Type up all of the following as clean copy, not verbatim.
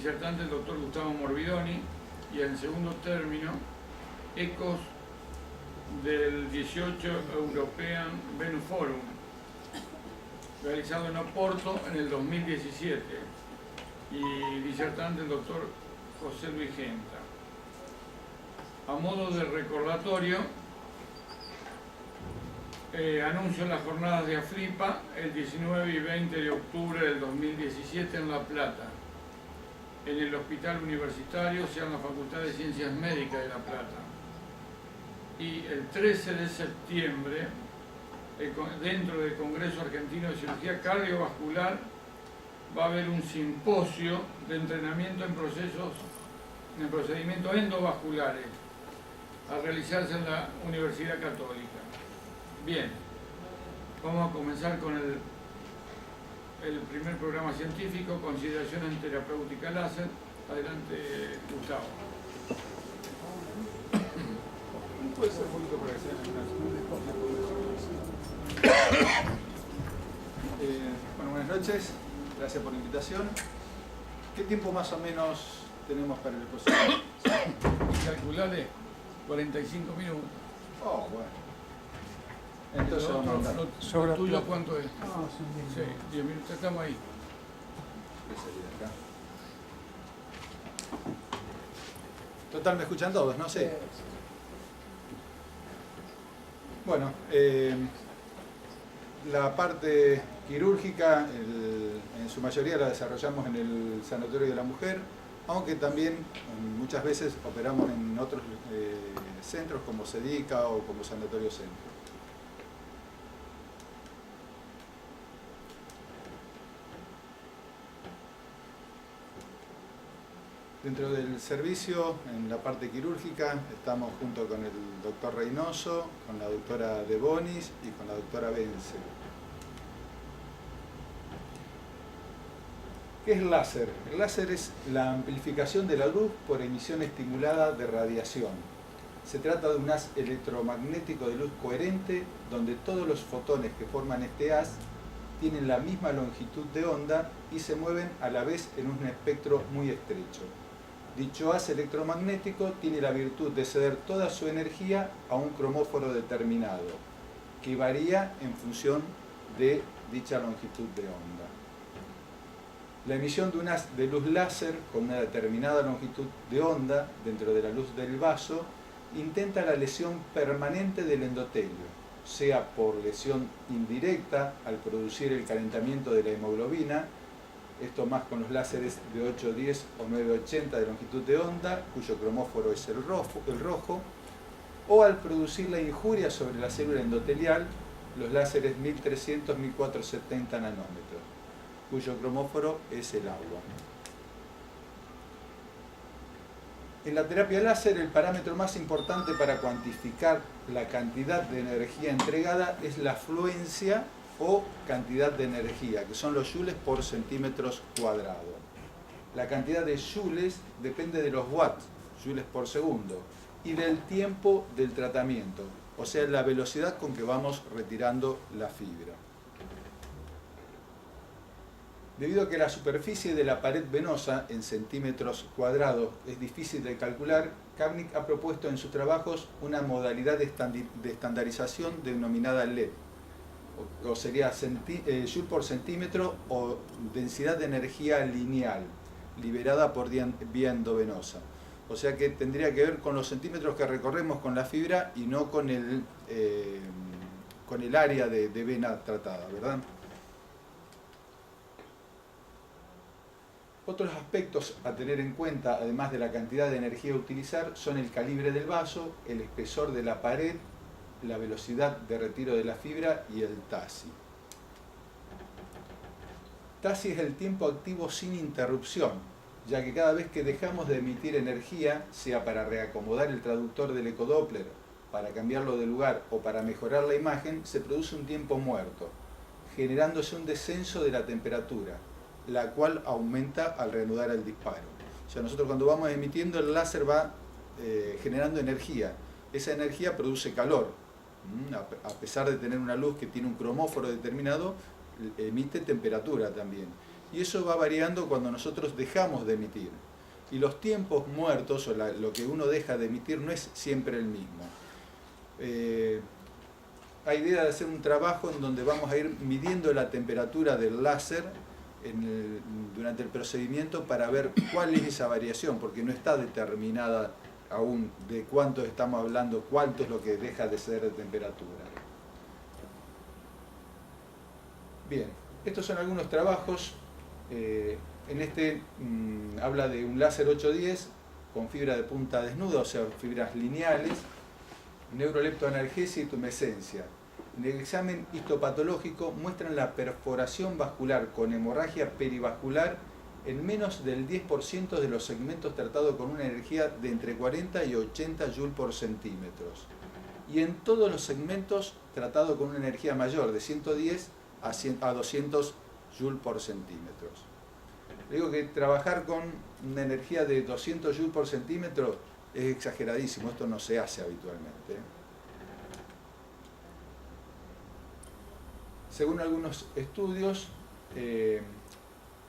disertante el doctor Gustavo Morbidoni, y en segundo término, ecos del 18 European Venus Forum, realizado en Oporto en el 2017, y disertante el doctor José Luis Genta. A modo de recordatorio, anuncio las jornadas de AFLIPA el 19 y 20 de octubre del 2017 en La Plata, en el Hospital Universitario, sea en la Facultad de Ciencias Médicas de La Plata. Y el 13 de septiembre, dentro del Congreso Argentino de Cirugía Cardiovascular, va a haber un simposio de entrenamiento en procedimientos endovasculares a realizarse en la Universidad Católica. Bien, vamos a comenzar con el primer programa científico, consideración en terapéutica láser. Adelante, Gustavo. Puede ser un poquito para que sean bueno, buenas noches, gracias por la invitación. ¿Qué tiempo más o menos tenemos para el exposición? Calculale 45 minutos. Oh, bueno. Entonces vamos a andar. ¿Lo tuyo cuánto es? Sí, 10 minutos, estamos ahí. ¿Qué sería acá? Total, me escuchan todos, no sé. Bueno, la parte quirúrgica en su mayoría la desarrollamos en el Sanatorio de la Mujer, aunque también muchas veces operamos en otros centros como SEDICA o como Sanatorio Centro. Dentro del servicio, en la parte quirúrgica, estamos junto con el doctor Reynoso, con la doctora De Bonis y con la doctora Bence. ¿Qué es láser? El láser es la amplificación de la luz por emisión estimulada de radiación. Se trata de un haz electromagnético de luz coherente, donde todos los fotones que forman este haz tienen la misma longitud de onda y se mueven a la vez en un espectro muy estrecho. Dicho haz electromagnético tiene la virtud de ceder toda su energía a un cromóforo determinado, que varía en función de dicha longitud de onda. La emisión de un haz de luz láser con una determinada longitud de onda dentro de la luz del vaso intenta la lesión permanente del endotelio, sea por lesión indirecta al producir el calentamiento de la hemoglobina, esto más con los láseres de 810 o 980 de longitud de onda, cuyo cromóforo es el rojo, o al producir la injuria sobre la célula endotelial, los láseres 1300-1470 nanómetros, cuyo cromóforo es el agua. En la terapia láser, el parámetro más importante para cuantificar la cantidad de energía entregada es la fluencia o cantidad de energía, que son los joules por centímetros cuadrados. La cantidad de joules depende de los watts, joules por segundo, y del tiempo del tratamiento, o sea, la velocidad con que vamos retirando la fibra. Debido a que la superficie de la pared venosa en centímetros cuadrados es difícil de calcular, Kapnick ha propuesto en sus trabajos una modalidad de estandarización denominada LED, o sería joule por centímetro o densidad de energía lineal, liberada por vía endovenosa. O sea que tendría que ver con los centímetros que recorremos con la fibra y no con el área de vena tratada, ¿verdad? Otros aspectos a tener en cuenta, además de la cantidad de energía a utilizar, son el calibre del vaso, el espesor de la pared, la velocidad de retiro de la fibra y el TASI. TASI es el tiempo activo sin interrupción, ya que cada vez que dejamos de emitir energía, sea para reacomodar el traductor del ecodoppler, para cambiarlo de lugar o para mejorar la imagen, se produce un tiempo muerto, generándose un descenso de la temperatura, la cual aumenta al reanudar el disparo. O sea, nosotros cuando vamos emitiendo, el láser va generando energía. Esa energía produce calor. A pesar de tener una luz que tiene un cromóforo determinado, emite temperatura también. y eso va variando cuando nosotros dejamos de emitir. Y los tiempos muertos, o lo que uno deja de emitir, no es siempre el mismo. Hay idea de hacer un trabajo en donde vamos a ir midiendo la temperatura del láser durante el procedimiento para ver cuál es esa variación, porque no está determinada aún de cuánto estamos hablando, cuánto es lo que deja de ser de temperatura. Bien, estos son algunos trabajos. En este habla de un láser 810 con fibra de punta desnuda, o sea, fibras lineales, neuroleptoanalgesia y tumescencia. En el examen histopatológico muestran la perforación vascular con hemorragia perivascular en menos del 10% de los segmentos tratados con una energía de entre 40 y 80 Joule por centímetros. Y en todos los segmentos tratados con una energía mayor, de 110 a 200 Joule por centímetros. Digo que trabajar con una energía de 200 Joule por centímetro es exageradísimo, esto no se hace habitualmente. Según algunos estudios,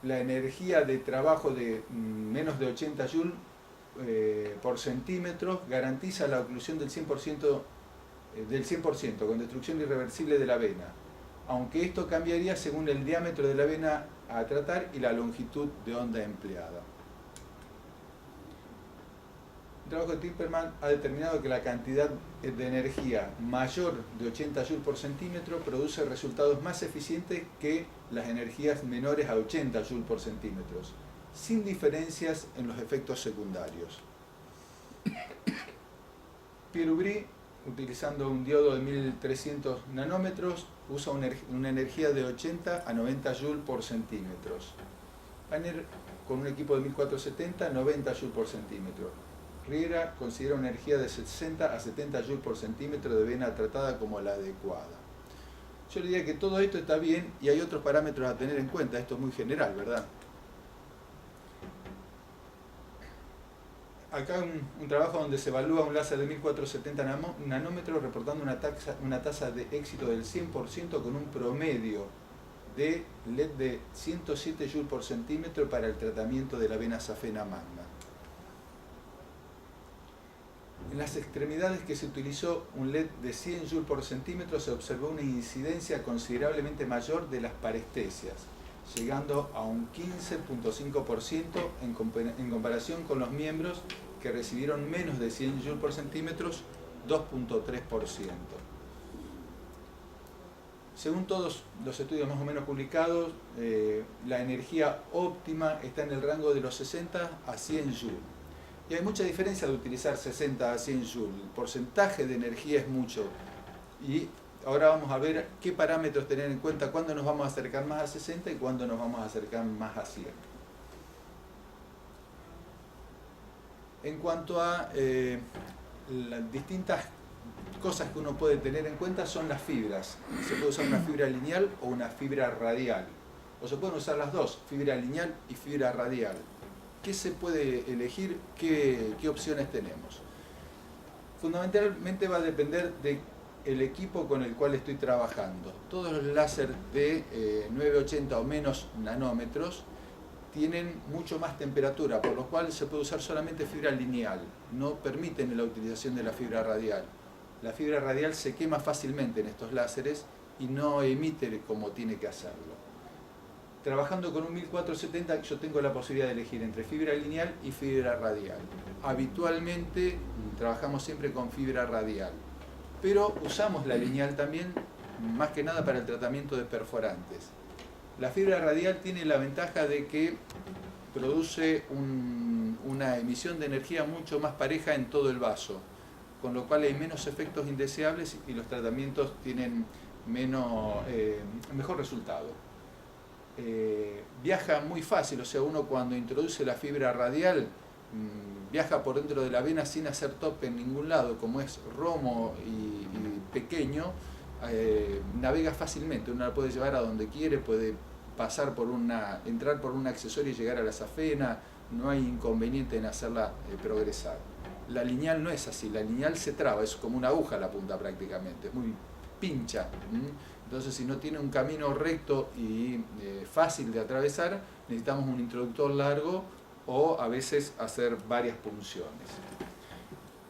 la energía de trabajo de menos de 80 Joule por centímetro garantiza la oclusión del 100%, con destrucción irreversible de la vena, aunque esto cambiaría según el diámetro de la vena a tratar y la longitud de onda empleada. El trabajo de Timperman ha determinado que la cantidad de energía mayor de 80 Joule por centímetro produce resultados más eficientes que las energías menores a 80 Joule por centímetro, sin diferencias en los efectos secundarios. Pierre Aubry, utilizando un diodo de 1300 nanómetros, usa una energía de 80 a 90 Joule por centímetros. Banner, con un equipo de 1470, 90 Joule por centímetro. Riera considera una energía de 60 a 70 Joule por centímetro de vena tratada como la adecuada. Yo le diría que todo esto está bien y hay otros parámetros a tener en cuenta. Esto es muy general, ¿verdad? Acá un trabajo donde se evalúa un láser de 1470 nanómetros reportando una tasa de éxito del 100% con un promedio de LED de 107 Joule por centímetro para el tratamiento de la vena safena magna. En las extremidades que se utilizó un LED de 100 Joule por centímetro se observó una incidencia considerablemente mayor de las parestesias, llegando a un 15.5% en comparación con los miembros que recibieron menos de 100 Joule por centímetros, 2.3%. Según todos los estudios más o menos publicados, la energía óptima está en el rango de los 60 a 100 Joule. Y hay mucha diferencia de utilizar 60 a 100 Joule. El porcentaje de energía es mucho. Y ahora vamos a ver qué parámetros tener en cuenta, cuándo nos vamos a acercar más a 60 y cuándo nos vamos a acercar más a 100. En cuanto a las distintas cosas que uno puede tener en cuenta son las fibras. Se puede usar una fibra lineal o una fibra radial. O se pueden usar las dos, fibra lineal y fibra radial. ¿Qué se puede elegir? ¿Qué opciones tenemos? Fundamentalmente va a depender del equipo con el cual estoy trabajando. Todos los láser de 980 o menos nanómetros tienen mucho más temperatura, por lo cual se puede usar solamente fibra lineal. No permiten la utilización de la fibra radial. La fibra radial se quema fácilmente en estos láseres y no emite como tiene que hacerlo. Trabajando con un 1470 yo tengo la posibilidad de elegir entre fibra lineal y fibra radial. Habitualmente trabajamos siempre con fibra radial, pero usamos la lineal también, más que nada para el tratamiento de perforantes. La fibra radial tiene la ventaja de que produce una emisión de energía mucho más pareja en todo el vaso, con lo cual hay menos efectos indeseables y los tratamientos tienen mejor resultado. Viaja muy fácil, o sea, uno cuando introduce la fibra radial viaja por dentro de la vena sin hacer tope en ningún lado, como es romo y pequeño, navega fácilmente, uno la puede llevar a donde quiere, puede pasar entrar por un accesorio y llegar a la safena, no hay inconveniente en hacerla progresar. La lineal no es así, la lineal se traba, es como una aguja la punta prácticamente, es muy pincha. Entonces, si no tiene un camino recto y fácil de atravesar, necesitamos un introductor largo o a veces hacer varias punciones.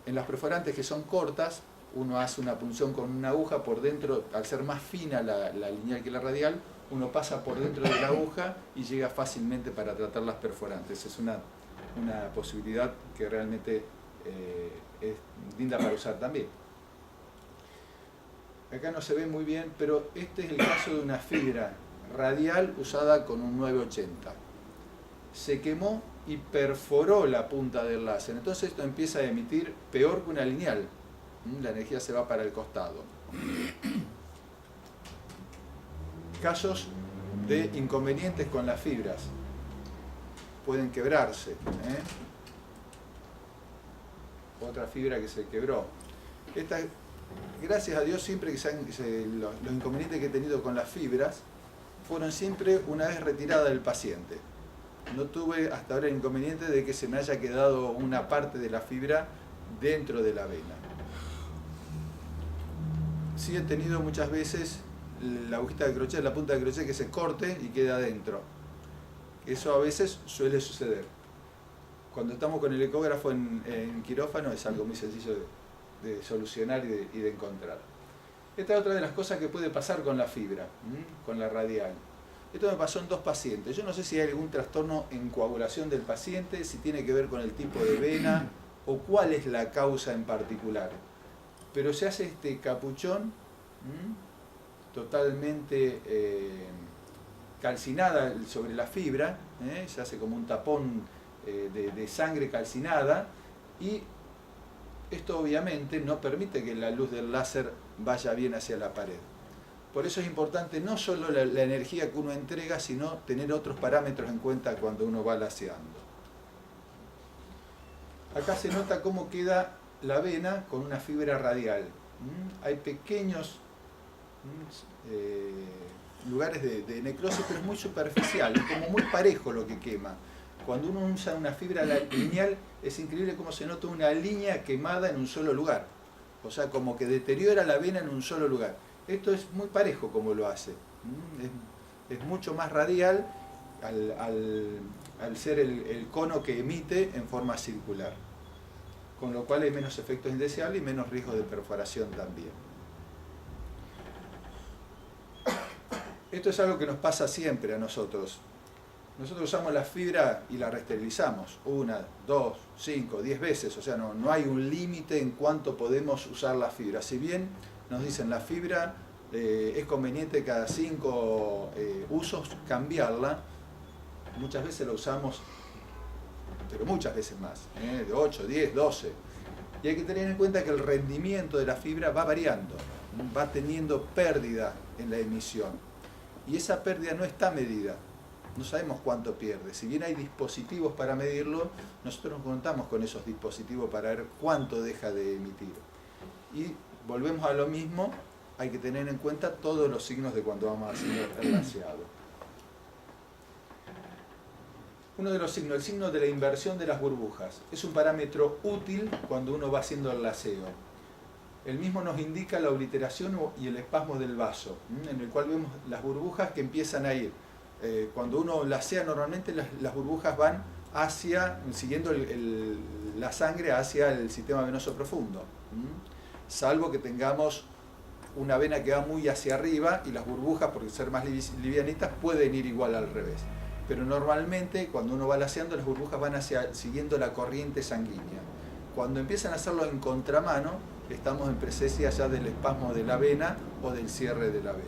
En las perforantes que son cortas, uno hace una punción con una aguja por dentro, al ser más fina la lineal que la radial, uno pasa por dentro de la aguja y llega fácilmente para tratar las perforantes. Es una posibilidad que realmente es linda para usar también. Acá no se ve muy bien, pero este es el caso de una fibra radial usada con un 980. Se quemó y perforó la punta del láser. Entonces esto empieza a emitir peor que una lineal. La energía se va para el costado. Casos de inconvenientes con las fibras. Pueden quebrarse. Otra fibra que se quebró. Esta, gracias a Dios, siempre que los inconvenientes que he tenido con las fibras fueron siempre una vez retirada del paciente. No tuve hasta ahora el inconveniente de que se me haya quedado una parte de la fibra dentro de la vena. Sí he tenido muchas veces la agujita de crochet, la punta de crochet que se corte y queda adentro. Eso a veces suele suceder. Cuando estamos con el ecógrafo en quirófano es algo muy sencillo de solucionar y de encontrar. Esta es otra de las cosas que puede pasar con la fibra, con la radial. Esto me pasó en 2 pacientes. Yo no sé si hay algún trastorno en coagulación del paciente, si tiene que ver con el tipo de vena o cuál es la causa en particular. Pero se hace este capuchón totalmente calcinada sobre la fibra, se hace como un tapón de sangre calcinada y esto obviamente no permite que la luz del láser vaya bien hacia la pared. Por eso es importante no solo la energía que uno entrega, sino tener otros parámetros en cuenta cuando uno va laseando. Acá se nota cómo queda la vena con una fibra radial. Hay pequeños lugares de necrosis, pero es muy superficial, es como muy parejo lo que quema. Cuando uno usa una fibra lineal, es increíble cómo se nota una línea quemada en un solo lugar. O sea, como que deteriora la vena en un solo lugar. Esto es muy parejo como lo hace. Es mucho más radial al ser el cono que emite en forma circular. Con lo cual hay menos efectos indeseables y menos riesgo de perforación también. Esto es algo que nos pasa siempre a nosotros. Nosotros usamos la fibra y la reesterilizamos 1, 2, 5, 10 veces, o sea, no hay un límite en cuánto podemos usar la fibra. Si bien nos dicen la fibra es conveniente cada 5 usos cambiarla, muchas veces la usamos, pero muchas veces más, de 8, 10, 12. Y hay que tener en cuenta que el rendimiento de la fibra va variando, va teniendo pérdida en la emisión. Y esa pérdida no está medida. No sabemos cuánto pierde. Si bien hay dispositivos para medirlo, nosotros no contamos con esos dispositivos para ver cuánto deja de emitir. Y volvemos a lo mismo, hay que tener en cuenta todos los signos de cuando vamos haciendo el laseado. Uno de los signos, el signo de la inversión de las burbujas. Es un parámetro útil cuando uno va haciendo el laseo. El mismo nos indica la obliteración y el espasmo del vaso, en el cual vemos las burbujas que empiezan a ir. Cuando uno lasea normalmente las burbujas van siguiendo la sangre hacia el sistema venoso profundo. Salvo que tengamos una vena que va muy hacia arriba y las burbujas, por ser más livianitas, pueden ir igual al revés. Pero normalmente cuando uno va laseando las burbujas van siguiendo la corriente sanguínea. Cuando empiezan a hacerlo en contramano, estamos en presencia ya del espasmo de la vena o del cierre de la vena.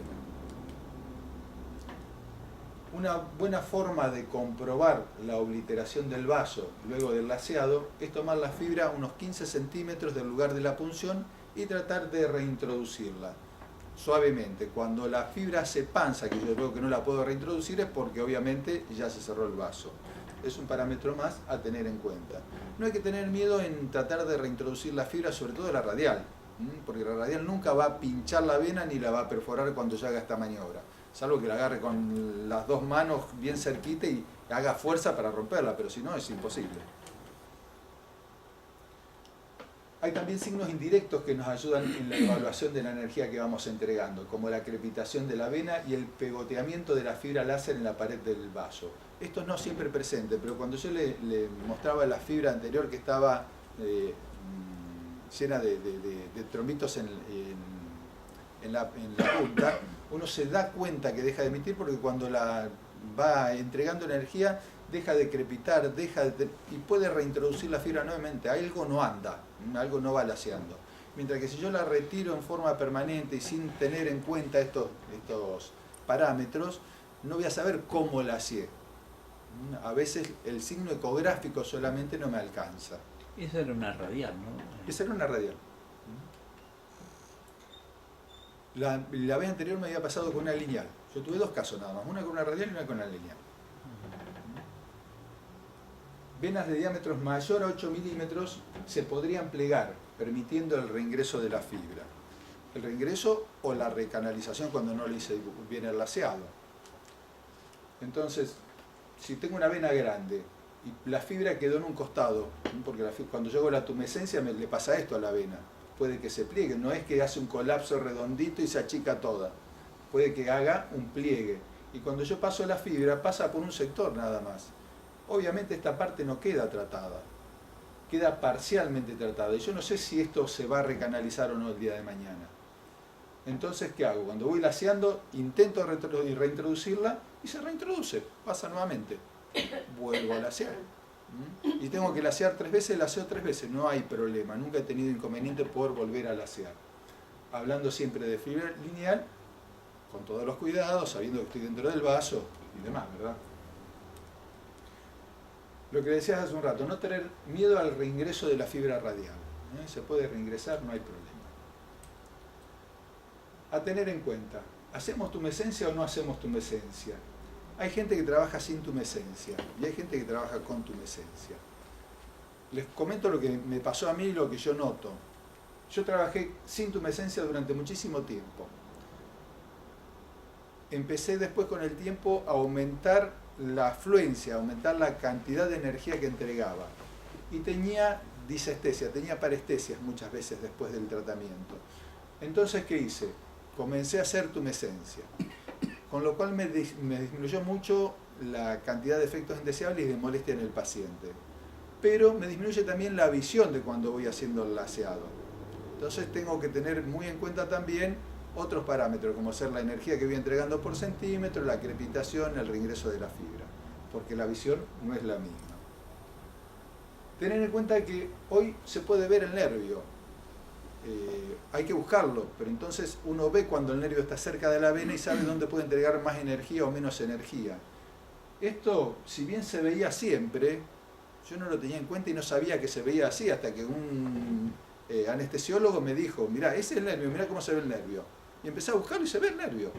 Una buena forma de comprobar la obliteración del vaso luego del laseado es tomar la fibra a unos 15 centímetros del lugar de la punción y tratar de reintroducirla suavemente. Cuando la fibra se panza, que yo veo que no la puedo reintroducir, es porque obviamente ya se cerró el vaso. Es un parámetro más a tener en cuenta. No hay que tener miedo en tratar de reintroducir la fibra, sobre todo la radial, porque la radial nunca va a pinchar la vena ni la va a perforar cuando ya haga esta maniobra. Salvo que la agarre con las 2 manos bien cerquita y haga fuerza para romperla, pero si no es imposible. Hay también signos indirectos que nos ayudan en la evaluación de la energía que vamos entregando, como la crepitación de la vena y el pegoteamiento de la fibra láser en la pared del vaso. Esto no siempre presente, pero cuando yo le mostraba la fibra anterior que estaba llena de trombitos en la punta, uno se da cuenta que deja de emitir porque cuando la va entregando energía deja de crepitar, y puede reintroducir la fibra nuevamente. Algo no anda, algo no va laseando. Mientras que si yo la retiro en forma permanente y sin tener en cuenta estos parámetros, no voy a saber cómo laseé. A veces el signo ecográfico solamente no me alcanza. Esa era una radial, ¿no? Esa era una radial. La vez anterior me había pasado con una lineal. Yo tuve dos casos nada más, una con una radial y una con una lineal. Venas de diámetros mayor a 8 milímetros se podrían plegar, permitiendo el reingreso de la fibra. El reingreso o la recanalización cuando no le hice bien el laseado. Entonces, si tengo una vena grande y la fibra quedó en un costado, porque cuando yo hago la tumescencia le pasa esto a la vena, puede que se pliegue, no es que hace un colapso redondito y se achica toda, puede que haga un pliegue. Y cuando yo paso la fibra, pasa por un sector nada más. Obviamente esta parte no queda tratada, queda parcialmente tratada. Y yo no sé si esto se va a recanalizar o no el día de mañana. Entonces, ¿qué hago? Cuando voy laseando, intento reintroducirla y se reintroduce, pasa nuevamente. Vuelvo a lasear. Y tengo que lasear 3 veces, laseo 3 veces, no hay problema, nunca he tenido inconveniente por volver a lasear. Hablando siempre de fibra lineal, con todos los cuidados, sabiendo que estoy dentro del vaso y demás, ¿verdad? Lo que decías hace un rato, no tener miedo al reingreso de la fibra radial. Se puede reingresar, no hay problema. A tener en cuenta, ¿hacemos tumescencia o no hacemos tumescencia? Hay gente que trabaja sin tumescencia y hay gente que trabaja con tumescencia. Les comento lo que me pasó a mí y lo que yo noto. Yo trabajé sin tumescencia durante muchísimo tiempo. Empecé después con el tiempo a aumentar la afluencia, aumentar la cantidad de energía que entregaba. Y tenía disestesia, tenía parestesias muchas veces después del tratamiento. Entonces, ¿qué hice? Comencé a hacer tumescencia, con lo cual me disminuyó mucho la cantidad de efectos indeseables y de molestia en el paciente. Pero me disminuye también la visión de cuando voy haciendo el laseado. Entonces tengo que tener muy en cuenta también otros parámetros, como ser la energía que voy entregando por centímetro, la crepitación, el reingreso de la fibra, porque la visión no es la misma. Tener en cuenta que hoy se puede ver el nervio. Hay que buscarlo, pero entonces uno ve cuando el nervio está cerca de la vena y sabe dónde puede entregar más energía o menos energía. Esto, si bien se veía siempre, yo no lo tenía en cuenta y no sabía que se veía así hasta que un anestesiólogo me dijo, mirá, ese es el nervio, mirá cómo se ve el nervio. Y empecé a buscarlo y se ve el nervio.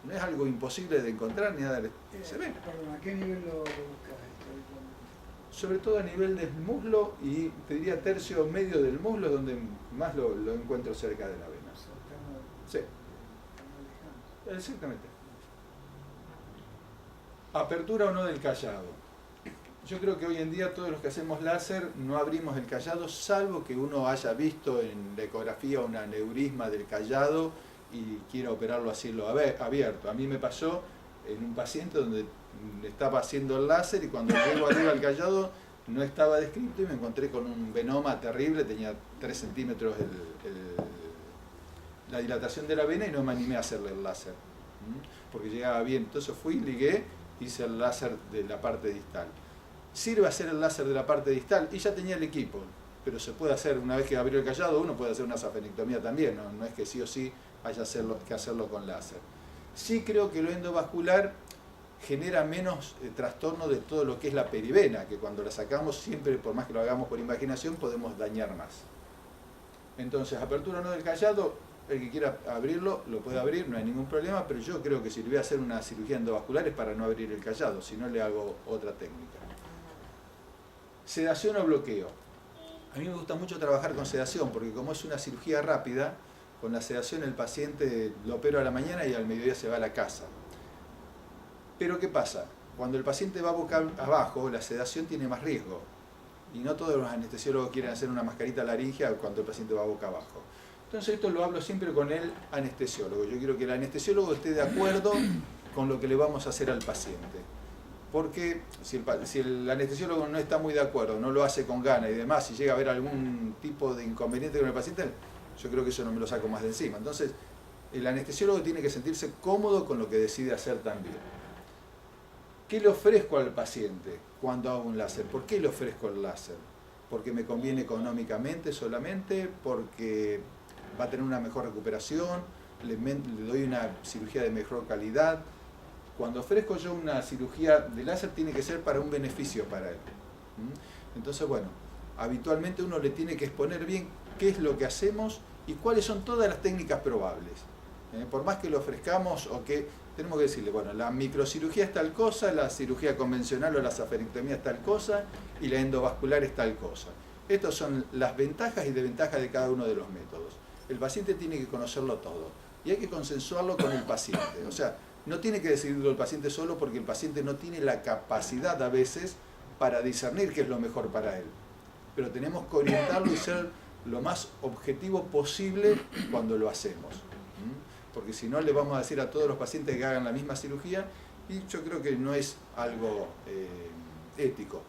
No es algo imposible de encontrar ni nada, se ve. Perdón, ¿a qué nivel lo buscas? Sobre todo a nivel del muslo y te diría tercio medio del muslo, donde más lo encuentro cerca de la vena. Sí. Exactamente. Apertura o no del callado. Yo creo que hoy en día todos los que hacemos láser no abrimos el callado, salvo que uno haya visto en la ecografía un aneurisma del callado y quiera operarlo a cielo abierto. A mí me pasó en un paciente donde estaba haciendo el láser y cuando llego arriba al callado no estaba descrito y me encontré con un venoma terrible, tenía 3 centímetros la dilatación de la vena y no me animé a hacerle el láser, porque llegaba bien. Entonces fui, ligué, hice el láser de la parte distal. Sirve hacer el láser de la parte distal y ya tenía el equipo, pero se puede hacer, una vez que abrió el callado, uno puede hacer una safenectomía también, no es que sí o sí haya que hacerlo con láser. Sí creo que lo endovascular genera menos trastorno de todo lo que es la perivena, que cuando la sacamos siempre, por más que lo hagamos por imaginación, podemos dañar más. Entonces, apertura o no del callado, el que quiera abrirlo, lo puede abrir, no hay ningún problema, pero yo creo que si le voy a hacer una cirugía endovascular es para no abrir el callado, si no le hago otra técnica. Sedación o bloqueo. A mí me gusta mucho trabajar con sedación, porque como es una cirugía rápida, con la sedación el paciente lo opero a la mañana y al mediodía se va a la casa. Pero ¿qué pasa? Cuando el paciente va boca abajo, la sedación tiene más riesgo. Y no todos los anestesiólogos quieren hacer una mascarita laringea cuando el paciente va boca abajo. Entonces esto lo hablo siempre con el anestesiólogo. Yo quiero que el anestesiólogo esté de acuerdo con lo que le vamos a hacer al paciente. Porque si el anestesiólogo no está muy de acuerdo, no lo hace con ganas y demás, si llega a haber algún tipo de inconveniente con el paciente, yo creo que eso no me lo saco más de encima. Entonces, el anestesiólogo tiene que sentirse cómodo con lo que decide hacer también. ¿Qué le ofrezco al paciente cuando hago un láser? ¿Por qué le ofrezco el láser? ¿Porque me conviene económicamente solamente? ¿Porque va a tener una mejor recuperación? ¿Le doy una cirugía de mejor calidad? Cuando ofrezco yo una cirugía de láser tiene que ser para un beneficio para él. Entonces, bueno, habitualmente uno le tiene que exponer bien qué es lo que hacemos y cuáles son todas las técnicas probables. Por más que lo ofrezcamos o que tenemos que decirle, bueno, la microcirugía es tal cosa, la cirugía convencional o la saferectomía es tal cosa y la endovascular es tal cosa. Estas son las ventajas y desventajas de cada uno de los métodos. El paciente tiene que conocerlo todo y hay que consensuarlo con el paciente. O sea, no tiene que decidirlo el paciente solo porque el paciente no tiene la capacidad a veces para discernir qué es lo mejor para él. Pero tenemos que orientarlo y ser lo más objetivo posible cuando lo hacemos. Porque si no le vamos a decir a todos los pacientes que hagan la misma cirugía y yo creo que no es algo ético.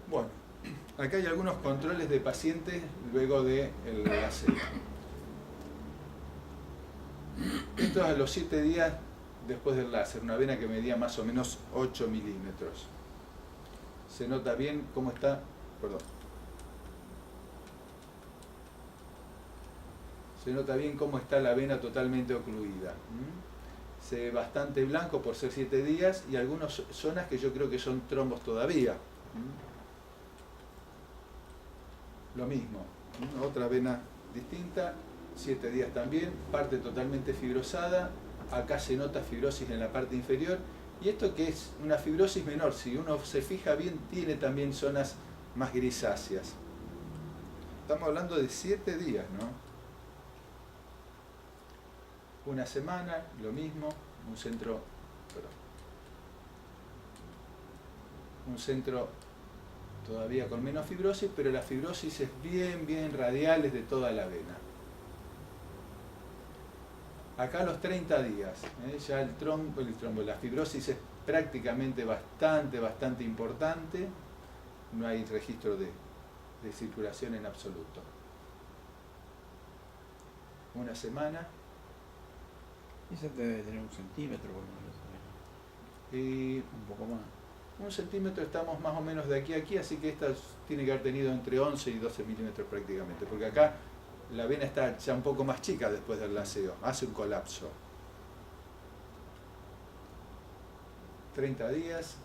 Bueno, acá hay algunos controles de pacientes luego del láser. Esto es a los 7 días después del láser, una vena que medía más o menos 8 milímetros. Se nota bien cómo está, se nota bien cómo está la vena totalmente ocluida. Se ve bastante blanco por ser 7 días y algunas zonas que yo creo que son trombos todavía. Lo mismo, otra vena distinta, 7 días también, parte totalmente fibrosada, acá se nota fibrosis en la parte inferior, y esto que es una fibrosis menor, si uno se fija bien, tiene también zonas más grisáceas. Estamos hablando de 7 días, ¿no? Una semana, lo mismo, un centro todavía con menos fibrosis, pero la fibrosis es bien radial, es de toda la vena. Acá a los 30 días, ya el trombo, la fibrosis es prácticamente bastante importante, no hay registro de circulación en absoluto. Una semana. Esa debe tener 1 centímetro por lo menos. Y un poco más. 1 centímetro estamos más o menos de aquí a aquí, así que esta tiene que haber tenido entre 11 y 12 milímetros prácticamente, porque acá la vena está ya un poco más chica después del laseo, hace un colapso. 30 días,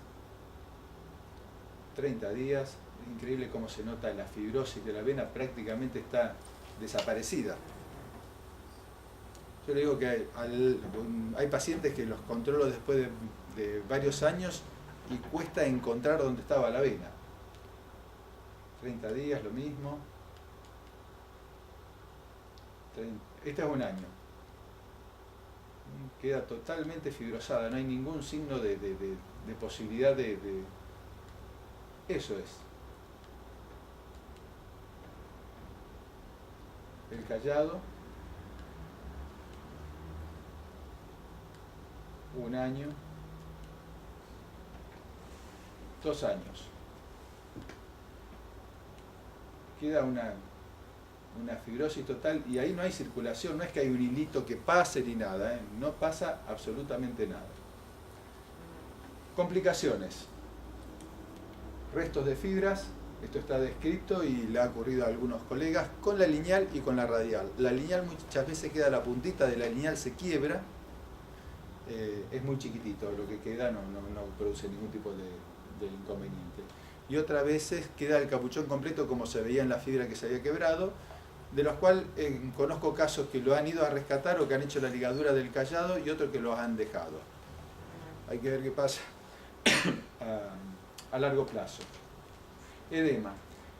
es increíble cómo se nota la fibrosis de la vena, prácticamente está desaparecida. Yo le digo que hay pacientes que los controlo después de varios años y cuesta encontrar dónde estaba la vena. 30 días, lo mismo. Este es 1 año. Queda totalmente fibrosada, no hay ningún signo de posibilidad de... Eso es. El callado. 1 año. 2 años. Queda una fibrosis total y ahí no hay circulación, no es que hay un hilito que pase ni nada, no pasa absolutamente nada. Complicaciones. Restos de fibras, esto está descrito y le ha ocurrido a algunos colegas con la lineal y con la radial. La lineal muchas veces queda, la puntita de la lineal se quiebra, es muy chiquitito, lo que queda no produce ningún tipo de inconveniente. Y otras veces queda el capuchón completo como se veía en la fibra que se había quebrado, de los cuales conozco casos que lo han ido a rescatar o que han hecho la ligadura del callado y otros que los han dejado. Hay que ver qué pasa a largo plazo. Edema.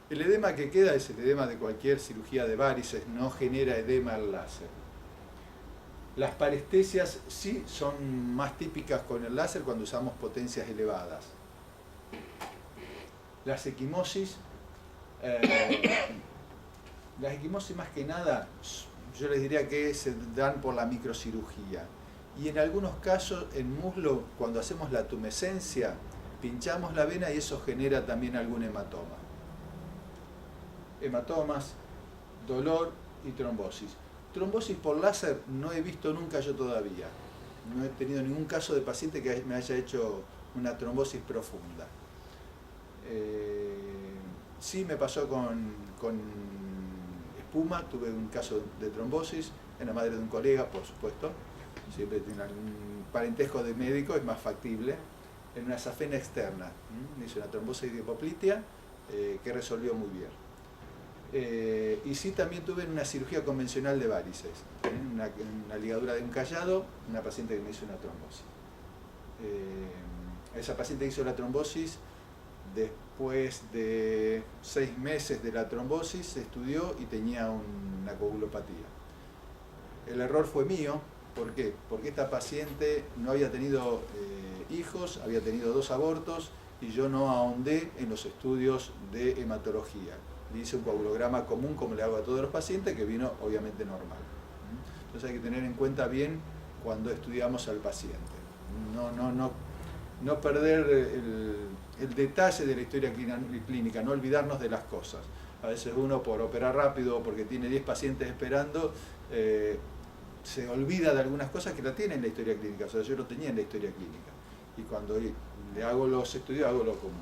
El edema que queda es el edema de cualquier cirugía de varices, no genera edema al láser. Las parestesias sí son más típicas con el láser cuando usamos potencias elevadas. Las equimosis, más que nada, yo les diría que se dan por la microcirugía. Y en algunos casos, en muslo, cuando hacemos la tumescencia, pinchamos la vena y eso genera también algún hematoma. Hematomas, dolor y trombosis. Trombosis por láser no he visto nunca yo todavía. No he tenido ningún caso de paciente que me haya hecho una trombosis profunda. Sí me pasó con espuma, tuve un caso de trombosis en la madre de un colega, por supuesto. Siempre tiene algún parentesco de médico, es más factible. En una safena externa, hice una trombosis de hipoplitea que resolvió muy bien. Y sí también tuve una cirugía convencional de varices, una ligadura de un callado, una paciente que me hizo una trombosis. Esa paciente hizo la trombosis después de 6 meses de la trombosis, se estudió y tenía una coagulopatía. El error fue mío. ¿Por qué? Porque esta paciente no había tenido hijos, había tenido 2 abortos y yo no ahondé en los estudios de hematología. Le hice un coagulograma común como le hago a todos los pacientes, que vino obviamente normal. Entonces hay que tener en cuenta bien cuando estudiamos al paciente. No perder el detalle de la historia clínica, no olvidarnos de las cosas. A veces uno por operar rápido o porque tiene 10 pacientes esperando, se olvida de algunas cosas que la tiene en la historia clínica. O sea, yo lo tenía en la historia clínica. Y cuando le hago los estudios, hago lo común.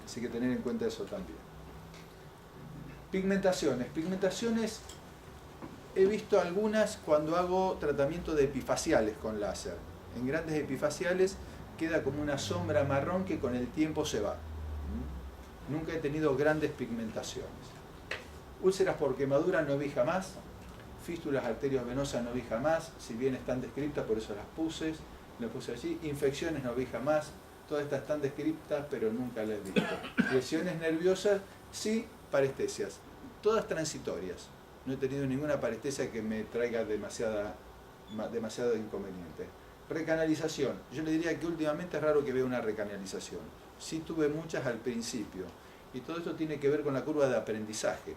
Así que tener en cuenta eso también. Pigmentaciones. Pigmentaciones he visto algunas cuando hago tratamiento de epifaciales con láser. En grandes epifaciales queda como una sombra marrón que con el tiempo se va. Nunca he tenido grandes pigmentaciones. Úlceras por quemadura no vi jamás. Fístulas arteriovenosas no vi jamás, si bien están descritas, por eso las puse allí. Infecciones no vi jamás, todas estas están descritas, pero nunca las he visto. Lesiones nerviosas, sí, parestesias, todas transitorias. No he tenido ninguna parestesia que me traiga demasiado inconveniente. Recanalización, yo le diría que últimamente es raro que vea una recanalización. Sí tuve muchas al principio, y todo esto tiene que ver con la curva de aprendizaje.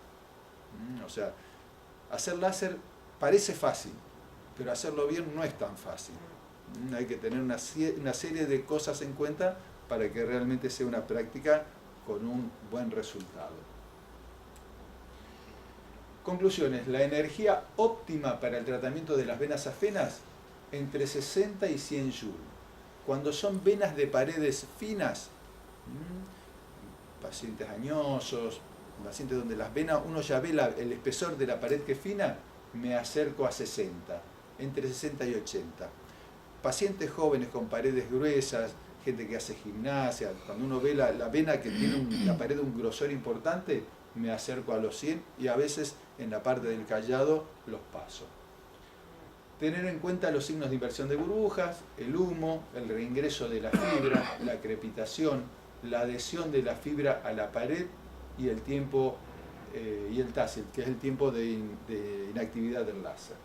O sea, hacer láser parece fácil, pero hacerlo bien no es tan fácil. Hay que tener una serie de cosas en cuenta para que realmente sea una práctica con un buen resultado. Conclusiones. La energía óptima para el tratamiento de las venas afenas, entre 60 y 100 Joule. Cuando son venas de paredes finas, pacientes añosos, pacientes donde las venas, uno ya ve el espesor de la pared que es fina, me acerco a 60, entre 60 y 80. Pacientes jóvenes con paredes gruesas, gente que hace gimnasia, cuando uno ve la vena que tiene la pared de un grosor importante, me acerco a los 100 y a veces en la parte del callado los paso. Tener en cuenta los signos de inversión de burbujas, el humo, el reingreso de la fibra, la crepitación, la adhesión de la fibra a la pared y el tiempo y el TASEL, que es el tiempo de inactividad del láser.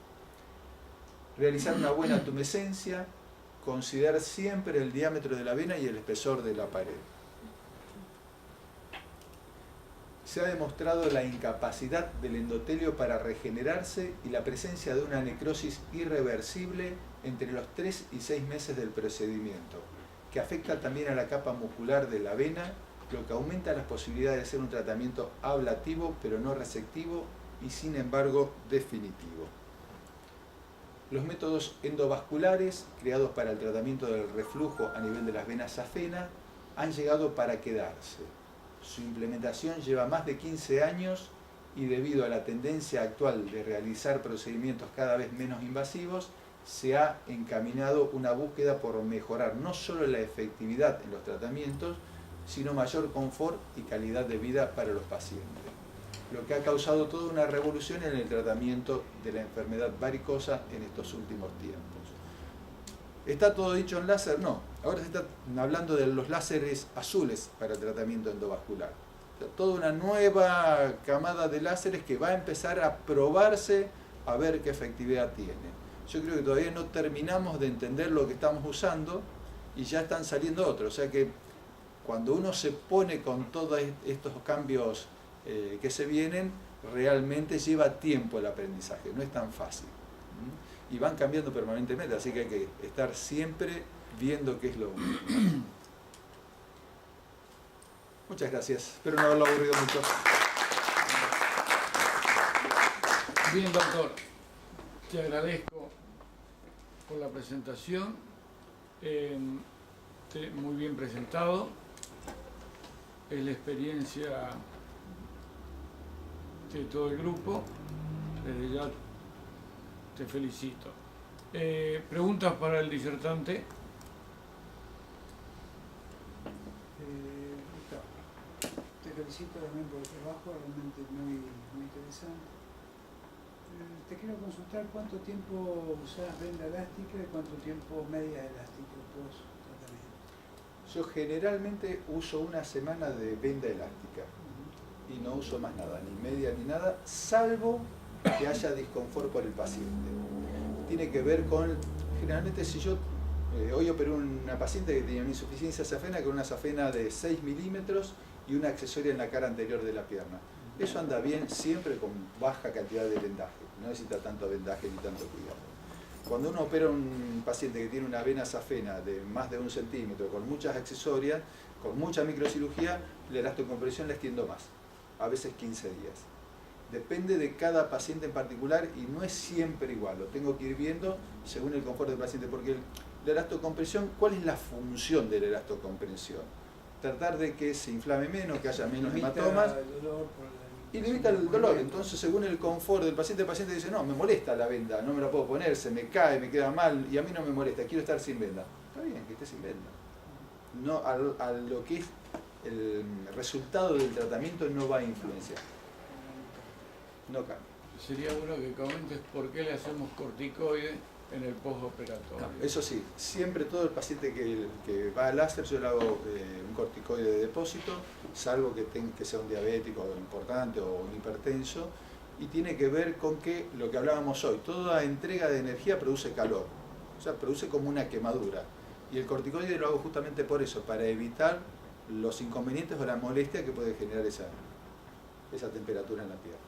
Realizar una buena tumescencia, considerar siempre el diámetro de la vena y el espesor de la pared. Se ha demostrado la incapacidad del endotelio para regenerarse y la presencia de una necrosis irreversible entre los 3 y 6 meses del procedimiento, que afecta también a la capa muscular de la vena, lo que aumenta las posibilidades de ser un tratamiento ablativo, pero no resectivo y sin embargo definitivo. Los métodos endovasculares, creados para el tratamiento del reflujo a nivel de las venas afenas, han llegado para quedarse. Su implementación lleva más de 15 años y debido a la tendencia actual de realizar procedimientos cada vez menos invasivos, se ha encaminado una búsqueda por mejorar no solo la efectividad en los tratamientos, sino mayor confort y calidad de vida para los pacientes, lo que ha causado toda una revolución en el tratamiento de la enfermedad varicosa en estos últimos tiempos. ¿Está todo dicho en láser? No. Ahora se está hablando de los láseres azules para el tratamiento endovascular. O sea, toda una nueva camada de láseres que va a empezar a probarse a ver qué efectividad tiene. yo creo que todavía no terminamos de entender lo que estamos usando y ya están saliendo otros. O sea que cuando uno se pone con todos estos cambios que se vienen, realmente lleva tiempo el aprendizaje, no es tan fácil. Y van cambiando permanentemente, así que hay que estar siempre viendo qué es lo único. Muchas gracias, espero no haberlo aburrido mucho. Bien, doctor, te agradezco por la presentación, muy bien presentado, es la experiencia de todo el grupo, desde ya te felicito. ¿Preguntas para el disertante? Te felicito también por el trabajo, realmente muy interesante. Te quiero consultar cuánto tiempo usás venda elástica y cuánto tiempo media elástica vos tratamientos. Yo generalmente uso una semana de venda elástica y no uso más nada, ni media ni nada, salvo que haya disconfort por el paciente. Tiene que ver con, generalmente si yo hoy operé una paciente que tenía una insuficiencia safena con una safena de 6 milímetros y una accesoria en la cara anterior de la pierna. Eso anda bien siempre con baja cantidad de vendaje, no necesita tanto vendaje ni tanto cuidado. Cuando uno opera a un paciente que tiene una vena safena de más de 1 centímetro, con muchas accesorias, con mucha microcirugía, la elastocompresión la extiendo más, a veces 15 días. Depende de cada paciente en particular y no es siempre igual, lo tengo que ir viendo según el confort del paciente, porque la elastocompresión, ¿cuál es la función de la elastocompresión? Tratar de que se inflame menos, que haya menos hematomas y limita el dolor. Entonces, según el confort del paciente, el paciente dice, no, me molesta la venda, no me la puedo poner, se me cae, me queda mal y a mí no me molesta, quiero estar sin venda. Está bien que esté sin venda. No, a lo que es el resultado del tratamiento no va a influenciar. No cambia. Sería bueno que comentes por qué le hacemos corticoide en el postoperatorio. No, eso sí, siempre todo el paciente que va al láser yo le hago un corticoide de depósito, salvo que sea un diabético importante o un hipertenso, y tiene que ver con que lo que hablábamos hoy, toda entrega de energía produce calor, o sea, produce como una quemadura. Y el corticoide lo hago justamente por eso, para evitar los inconvenientes o la molestia que puede generar esa temperatura en la pierna.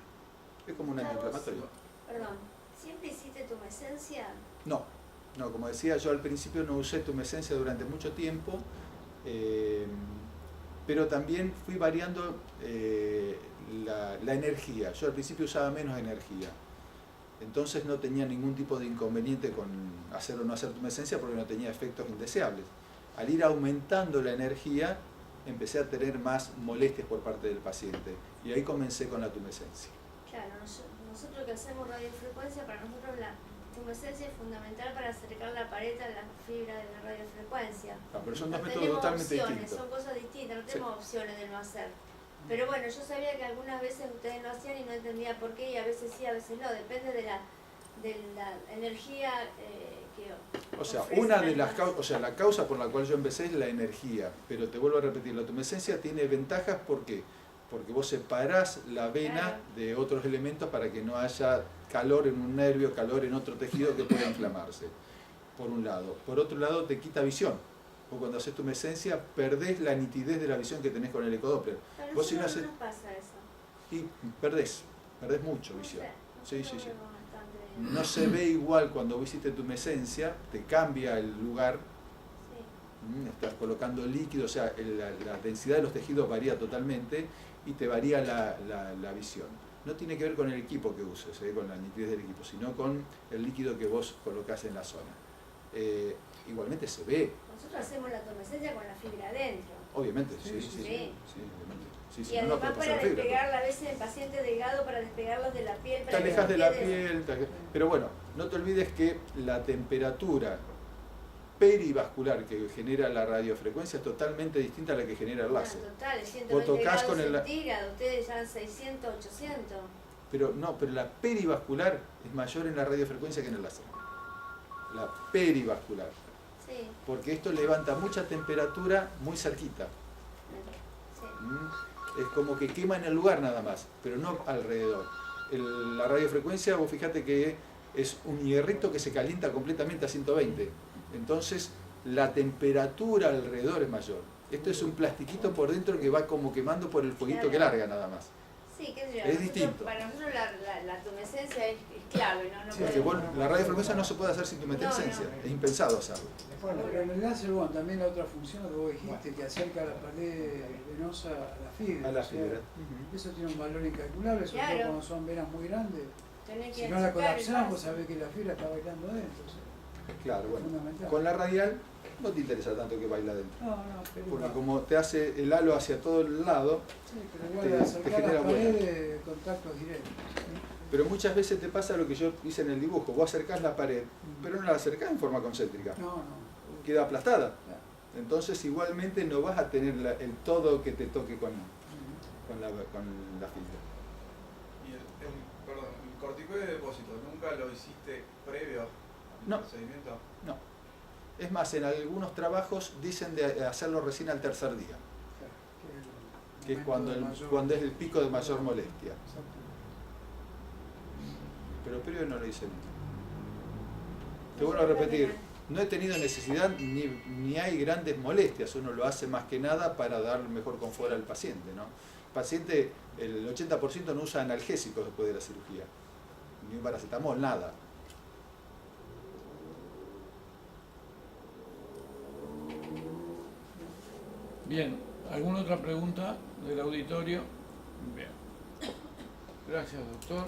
Es como un antiinflamatorio. Perdón, ¿siempre hiciste tumescencia? No, como decía, yo al principio no usé tumescencia durante mucho tiempo, pero también fui variando la energía. Yo al principio usaba menos energía, entonces no tenía ningún tipo de inconveniente con hacer o no hacer tumescencia porque no tenía efectos indeseables. Al ir aumentando la energía, empecé a tener más molestias por parte del paciente y ahí comencé con la tumescencia. Claro, nosotros que hacemos radiofrecuencia, para nosotros la tumescencia es fundamental para acercar la pared a la fibra de la radiofrecuencia. No, pero son dos No métodos tenemos totalmente opciones, distintos. son cosas distintas, no Sí. tenemos opciones de no hacer. Pero bueno, yo sabía que algunas veces ustedes lo hacían y no entendía por qué, y a veces sí, a veces no, depende de la energía que O sea, ofrece una de la las causas, o sea, la causa por la cual yo empecé es la energía, pero te vuelvo a repetir, la tumescencia tiene ventajas, ¿por qué? Porque vos separás la vena Claro. de otros elementos para que no haya calor en un nervio, calor en otro tejido que pueda inflamarse, por un lado. Por otro lado, te quita visión. Vos cuando haces tumescencia perdés la nitidez de la visión que tenés con el ecodoppler. Pero Vos si no no haces... nos pasa eso. Y perdés mucho No visión. sé, Sí. nosotros lo vemos bastante bien. No se ve igual cuando vos hiciste tumescencia, te cambia el lugar. Sí. Estás colocando líquido, o sea, la densidad de los tejidos varía totalmente y te varía la visión. No tiene que ver con el equipo que uses, con la nitidez del equipo, sino con el líquido que vos colocás en la zona. Igualmente se ve, Nosotros hacemos la tumescencia con la fibra adentro. obviamente, Sí, sí, obviamente. Sí, Y si no, no además puede pasar para la fibra. despegarla, a veces en paciente delgado, para despegarlos de la piel. Te Para que alejas de la quede- piel, pero bueno, no te olvides que la temperatura perivascular que genera la radiofrecuencia es totalmente distinta a la que genera el láser. Total, es Vos 120 tocás grados con el... centígrados, ustedes ya 600, 800. Pero la perivascular es mayor en la radiofrecuencia que en el láser. La perivascular. Sí, Porque esto levanta mucha temperatura muy cerquita. sí. Es como que quema en el lugar nada más, pero no alrededor. La radiofrecuencia, vos fíjate que es un hierrito que se calienta completamente a 120. Entonces la temperatura alrededor es mayor. Esto es un plastiquito por dentro que va como quemando por el fueguito que larga nada más. Sí, qué sé yo. Es distinto. Para nosotros la tumescencia es clave, ¿no? Sí, que la radiofrecuencia no se puede hacer sin tumescencia, es impensado hacerlo. Bueno, pero en el láser, bueno, también la otra función que vos dijiste, que acerca la pared venosa a la fibra. A la o sea, fibra. eso tiene un valor incalculable, sobre todo cuando son venas muy grandes. Tenés Si que no la achicar el colapsamos, vos paso. sabés que la fibra está bailando adentro. O sea, Claro, bueno. fundamental. Con la radial no te interesa tanto que baila adentro. No, pero Porque igual. como te hace el halo hacia todo el lado, Sí, pero igual te acercar genera las paredes, contactos directos. pero muchas veces te pasa lo que yo hice en el dibujo. Vos acercás la pared, pero no la acercás en forma concéntrica. No. Queda aplastada. Claro. Entonces igualmente no vas a tener el todo que te toque con la fibra. Y perdón, el corticoide de depósito, ¿nunca lo hiciste previo al No. procedimiento? No. Es más, en algunos trabajos dicen de hacerlo recién al tercer día, que es cuando es el pico de mayor molestia. Exacto. Pero previo no lo hice nunca. Te vuelvo a repetir, no he tenido necesidad ni hay grandes molestias, uno lo hace más que nada para dar mejor confort al paciente, ¿no? El paciente, el 80% no usa analgésicos después de la cirugía, ni un paracetamol, nada. Bien, ¿alguna otra pregunta del auditorio? Bien. Gracias, doctor.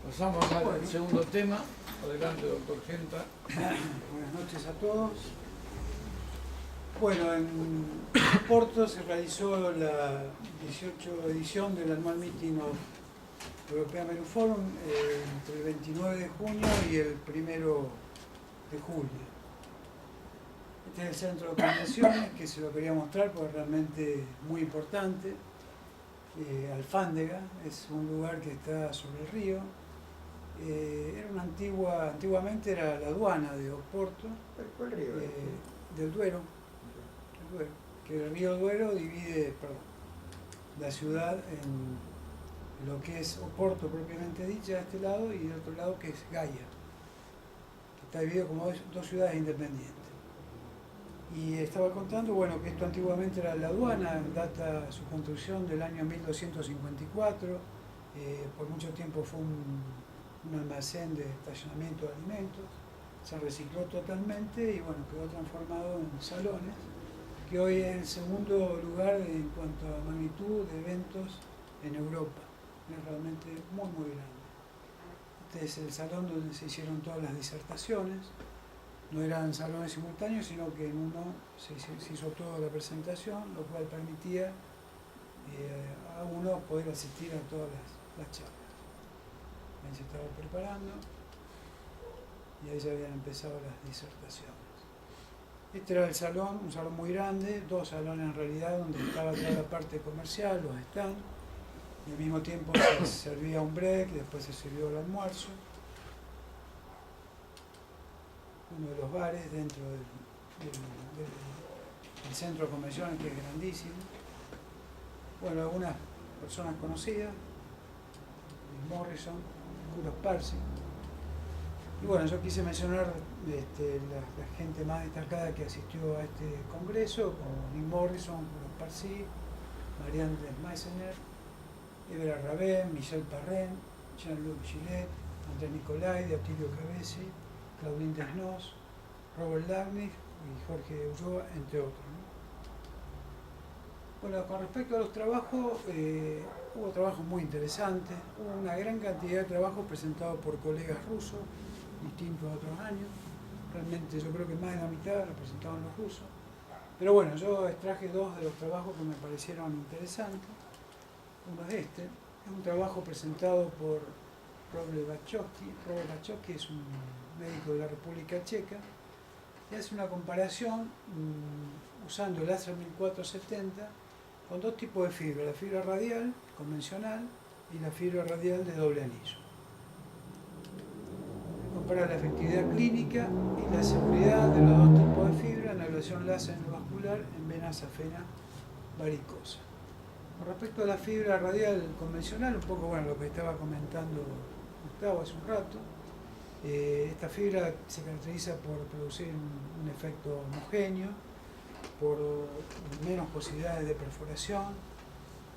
Pasamos al segundo tema. Adelante, doctor Genta. Buenas noches a todos. Bueno, en Porto se realizó la 18 edición del Annual Meeting of European Venus Forum entre el 29 de junio y el 1 de julio. Este es el centro de convenciones, que se lo quería mostrar porque es realmente muy importante. Alfándega es un lugar que está sobre el río. Era antiguamente era la aduana de Oporto, ¿Cuál río? del Duero, que el río Duero divide la ciudad en lo que es Oporto propiamente dicha de este lado y del otro lado que es Gaia, que está dividido como dos ciudades independientes. Y estaba contando, bueno, que esto antiguamente era la aduana, data su construcción del año 1254, por mucho tiempo fue un almacén de estacionamiento de alimentos, se recicló totalmente y bueno, quedó transformado en salones, que hoy es el segundo lugar en cuanto a magnitud de eventos en Europa. Es realmente muy, muy grande. Este es el salón donde se hicieron todas las disertaciones. No eran salones simultáneos, sino que en uno se hizo toda la presentación, lo cual permitía a uno poder asistir a todas las charlas. Ahí se estaba preparando y ahí ya habían empezado las disertaciones. Este era el salón, un salón muy grande, dos salones en realidad, donde estaba toda la parte comercial, los stands, y al mismo tiempo se servía un break, después se sirvió el almuerzo. Uno de los bares dentro del centro de convenciones, que es grandísimo. Bueno, algunas personas conocidas, Morrison, Kuros Parsi. Y bueno, yo quise mencionar la gente más destacada que asistió a este congreso, como Nick Morrison, Kuros Parsi, Marianne Meissener, Evera Rabin, Michel Parren, Jean-Luc Gillet, Andrés Nicolai, Atilio Cabesi, Claudine Desnos, Robert Lagnick y Jorge Ulloa, entre otros, ¿no? Bueno, con respecto a los trabajos, hubo trabajos muy interesantes, hubo una gran cantidad de trabajos presentados por colegas rusos, distintos a otros años. Realmente yo creo que más de la mitad los presentaban los rusos. Pero bueno, yo extraje dos de los trabajos que me parecieron interesantes. Uno es este, es un trabajo presentado por Robert Bachowski. Robert Bachowski es un médico de la República Checa y hace una comparación usando el láser 1470 con dos tipos de fibra, la fibra radial convencional y la fibra radial de doble anillo. Compara la efectividad clínica y la seguridad de los dos tipos de fibra en la ablación láser endovascular en vena safena varicosa. Con respecto a la fibra radial convencional, un poco bueno lo que estaba comentando Gustavo hace un rato, Esta fibra se caracteriza por producir un efecto homogéneo, por menos posibilidades de perforación,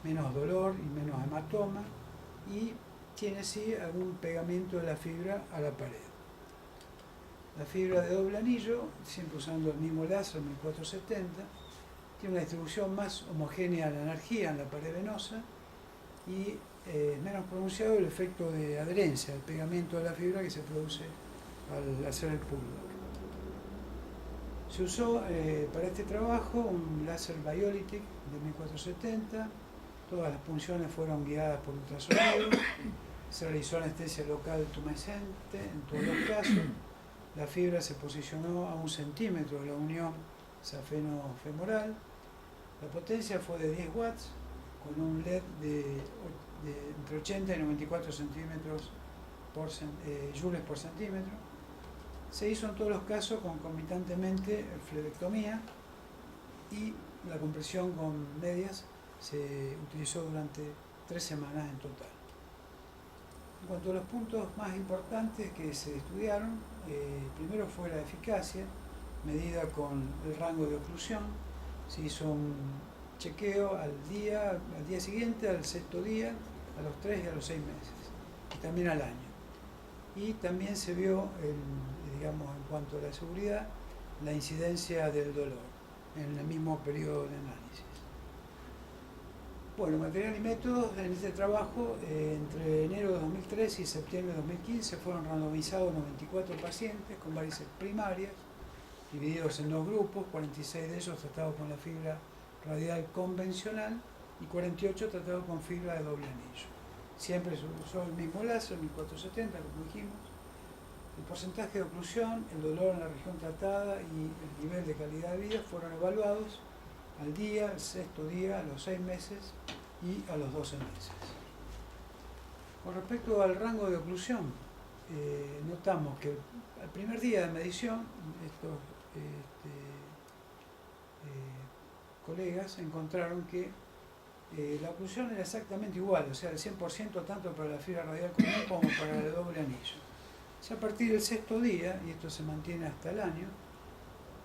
menos dolor y menos hematoma, y tiene sí algún pegamento de la fibra a la pared. La fibra de doble anillo, siempre usando el mismo láser 1470, tiene una distribución más homogénea de la energía en la pared venosa y es menos pronunciado el efecto de adherencia, el pegamento de la fibra que se produce al hacer el pullback. Se usó para este trabajo un láser Biolitic de 1470, todas las punciones fueron guiadas por ultrasonido, se realizó anestesia local tumescente en todos los casos, la fibra se posicionó a 1 centímetro de la unión safeno-femoral, la potencia fue de 10 watts con un LED de entre 80 y 94 centímetros joules por centímetro. Se hizo en todos los casos concomitantemente flebectomía y la compresión con medias se utilizó durante 3 semanas en total. En cuanto a los puntos más importantes que se estudiaron, primero fue la eficacia, medida con el rango de oclusión. Se hizo un chequeo al día siguiente, al 6º día, a los 3 y a los 6 meses, y también al año. Y también se vio, digamos, en cuanto a la seguridad, la incidencia del dolor en el mismo periodo de análisis. Bueno, material y métodos en este trabajo, entre enero de 2013 y septiembre de 2015, fueron randomizados 94 pacientes con varices primarias, divididos en 2 grupos, 46 de ellos tratados con la fibra radial convencional y 48 tratados con fibra de doble anillo. Siempre se usó el mismo láser, 1470, como dijimos. El porcentaje de oclusión, el dolor en la región tratada y el nivel de calidad de vida fueron evaluados al día, al 6º día, a los 6 meses y a los 12 meses. Con respecto al rango de oclusión, notamos que al primer día de medición, estos colegas encontraron que la oclusión era exactamente igual, o sea, el 100% tanto para la fibra radial común como para el doble anillo. Ya a partir del 6º día, y esto se mantiene hasta el año,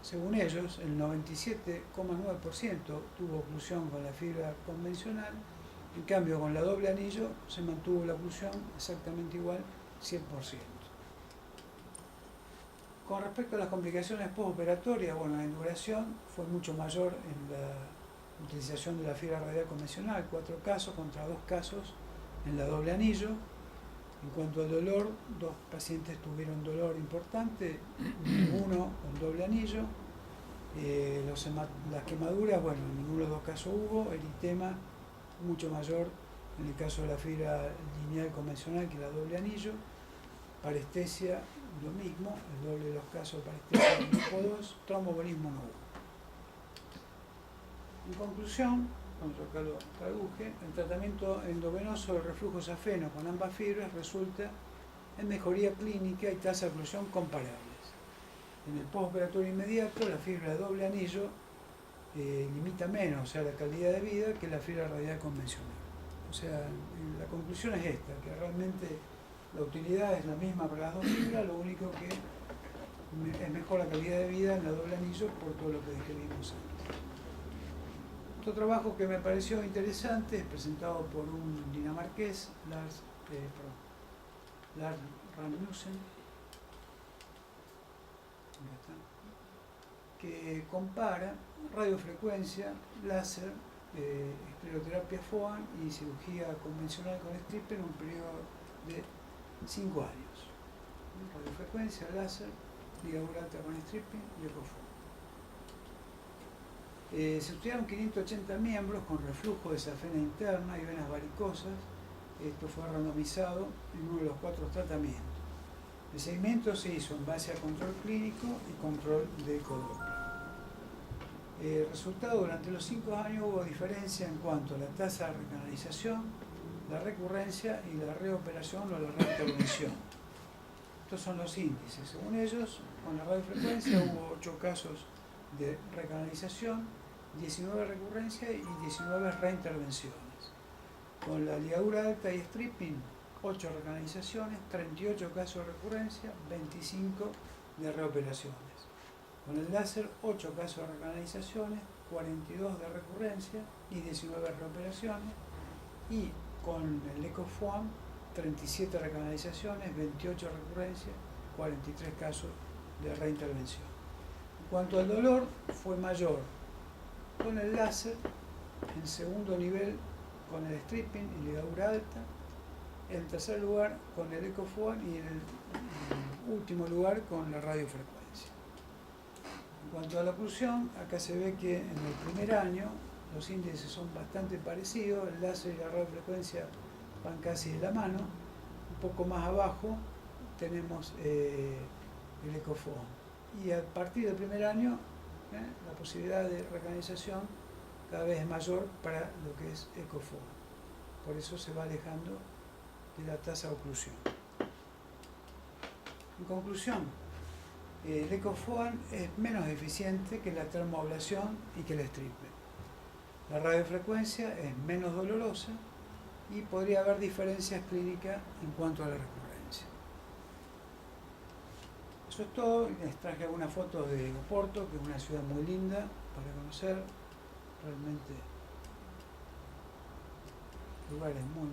según ellos, el 97,9% tuvo oclusión con la fibra convencional, en cambio con la doble anillo se mantuvo la oclusión exactamente igual, 100%. Con respecto a las complicaciones postoperatorias, bueno, la induración fue mucho mayor en la utilización de la fibra radial convencional, 4 casos contra 2 casos en la doble anillo. En cuanto al dolor, 2 pacientes tuvieron dolor importante, uno con doble anillo. Las quemaduras, bueno, en ninguno de los 2 casos hubo. Eritema mucho mayor en el caso de la fibra lineal convencional que la doble anillo. Parestesia, lo mismo, el doble de los casos de parestesia en grupo 2. Tromboembolismo no hubo. En conclusión, cuando acá lo traduje, el tratamiento endovenoso del reflujo safeno con ambas fibras resulta en mejoría clínica y tasa de oclusión comparables. En el postoperatorio inmediato, la fibra de doble anillo limita menos, o sea, la calidad de vida, que la fibra radial convencional. O sea, la conclusión es esta, que realmente la utilidad es la misma para las 2 fibras, lo único que es mejor la calidad de vida en la doble anillo por todo lo que describimos antes. Otro trabajo que me pareció interesante es presentado por un dinamarqués, Lars Rasmussen, que compara radiofrecuencia, láser, escleroterapia FOAN y cirugía convencional con stripper en un periodo de 5 años. Radiofrecuencia, láser, ligadura alta con stripping y EcoFOAN. Se estudiaron 580 miembros con reflujo de safena interna y venas varicosas. Esto fue randomizado en uno de los 4 tratamientos. El seguimiento se hizo en base a control clínico y control de ecodoppler. El resultado, durante los 5 años hubo diferencia en cuanto a la tasa de recanalización, la recurrencia y la reoperación o la reintervención. Estos son los índices. Según ellos, con la radiofrecuencia hubo 8 casos de recanalización, 19 recurrencias y 19 reintervenciones. Con la ligadura alta y stripping 8 recanalizaciones, 38 casos de recurrencia, 25 de reoperaciones. Con el láser, 8 casos de recanalizaciones, 42 de recurrencia y 19 reoperaciones. Y con el EcoFoam, 37 recanalizaciones, 28 recurrencias, 43 casos de reintervención. En cuanto al dolor, fue mayor con el láser, en segundo nivel con el stripping y ligadura alta, en tercer lugar con el EcoFoam y en el último lugar con la radiofrecuencia. En cuanto a la oclusión, acá se ve que en el primer año los índices son bastante parecidos, el láser y la radiofrecuencia van casi de la mano. Un poco más abajo tenemos el EcoFoam. Y a partir del primer año, la posibilidad de recanalización cada vez es mayor para lo que es EcoFoam. Por eso se va alejando de la tasa de oclusión. En conclusión, el EcoFoam es menos eficiente que la termoablación y que el stripping. La radiofrecuencia es menos dolorosa y podría haber diferencias clínicas en cuanto a la recurrencia. Eso es todo. Les traje algunas fotos de Oporto, que es una ciudad muy linda para conocer. Realmente lugares muy